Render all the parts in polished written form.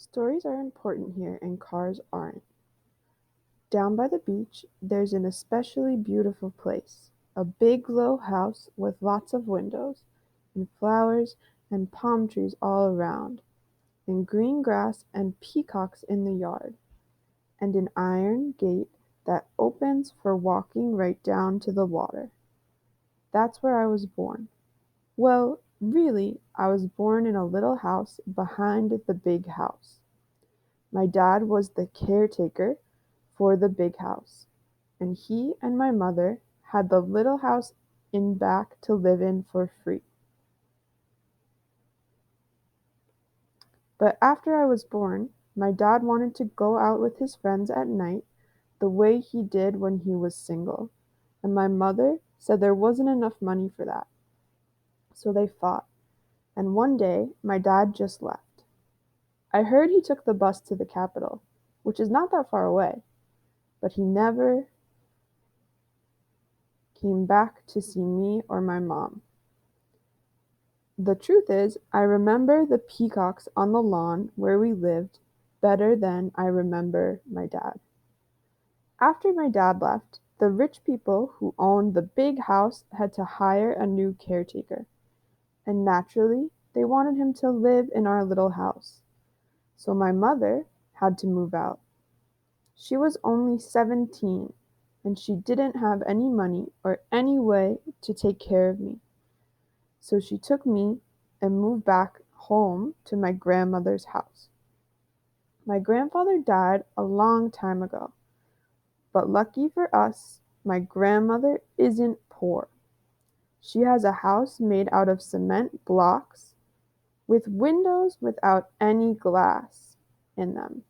Stories are important here and cars aren't. Down by the beach, there's an especially beautiful place. A big low house with lots of windows, and flowers and palm trees all around, and green grass and peacocks in the yard, and an iron gate that opens for walking right down to the water. That's where I was born. Well, really, I was born in a little house behind the big house. My dad was the caretaker for the big house, and he and my mother had the little house in back to live in for free. But after I was born, my dad wanted to go out with his friends at night the way he did when he was single, and my mother said there wasn't enough money for that. So they fought, and one day my dad just left. I heard he took the bus to the capital, which is not that far away, but he never came back to see me or my mom. The truth is, I remember the peacocks on the lawn where we lived better than I remember my dad. After my dad left, the rich people who owned the big house had to hire a new caretaker, and naturally, they wanted him to live in our little house. So my mother had to move out. She was only 17, and she didn't have any money or any way to take care of me. So she took me and moved back home to my grandmother's house. My grandfather died a long time ago, but lucky for us, my grandmother isn't poor. She has a house made out of cement blocks with windows without any glass in them.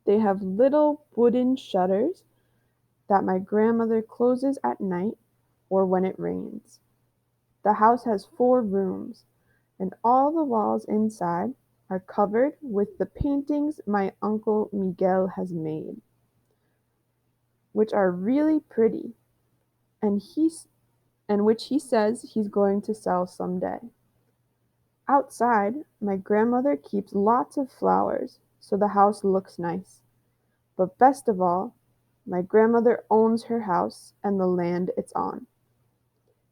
They have little wooden shutters that my grandmother closes at night or when it rains. The house has 4 rooms, and all the walls inside are covered with the paintings my uncle Miguel has made, which are really pretty, and which he says he's going to sell someday. Outside, my grandmother keeps lots of flowers, so the house looks nice. But best of all, my grandmother owns her house and the land it's on.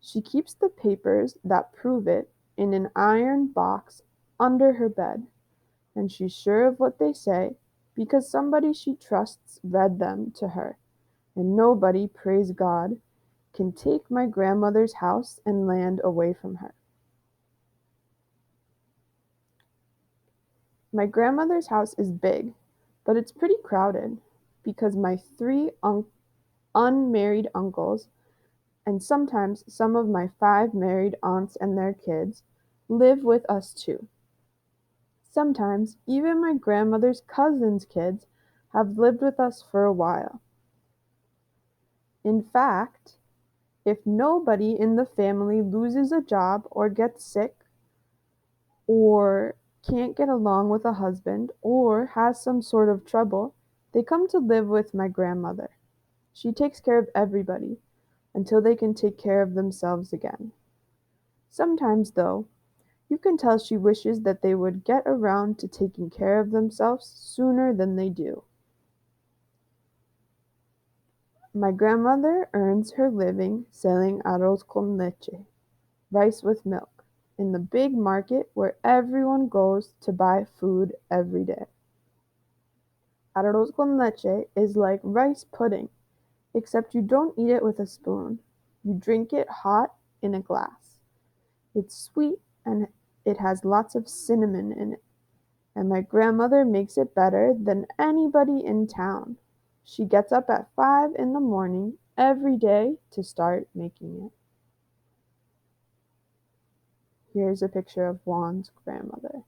She keeps the papers that prove it in an iron box under her bed, and she's sure of what they say because somebody she trusts read them to her, and nobody, praise God, can take my grandmother's house and land away from her. My grandmother's house is big, but it's pretty crowded because my 3 unmarried uncles and sometimes some of my 5 married aunts and their kids live with us too. Sometimes even my grandmother's cousins' kids have lived with us for a while. In fact, if nobody in the family loses a job or gets sick or can't get along with a husband or has some sort of trouble, they come to live with my grandmother. She takes care of everybody until they can take care of themselves again. Sometimes, though, you can tell she wishes that they would get around to taking care of themselves sooner than they do. My grandmother earns her living selling arroz con leche, rice with milk, in the big market where everyone goes to buy food every day. Arroz con leche is like rice pudding, except you don't eat it with a spoon. You drink it hot in a glass. It's sweet and it has lots of cinnamon in it, and my grandmother makes it better than anybody in town. She gets up at 5 in the morning every day to start making it. Here's a picture of Juan's grandmother.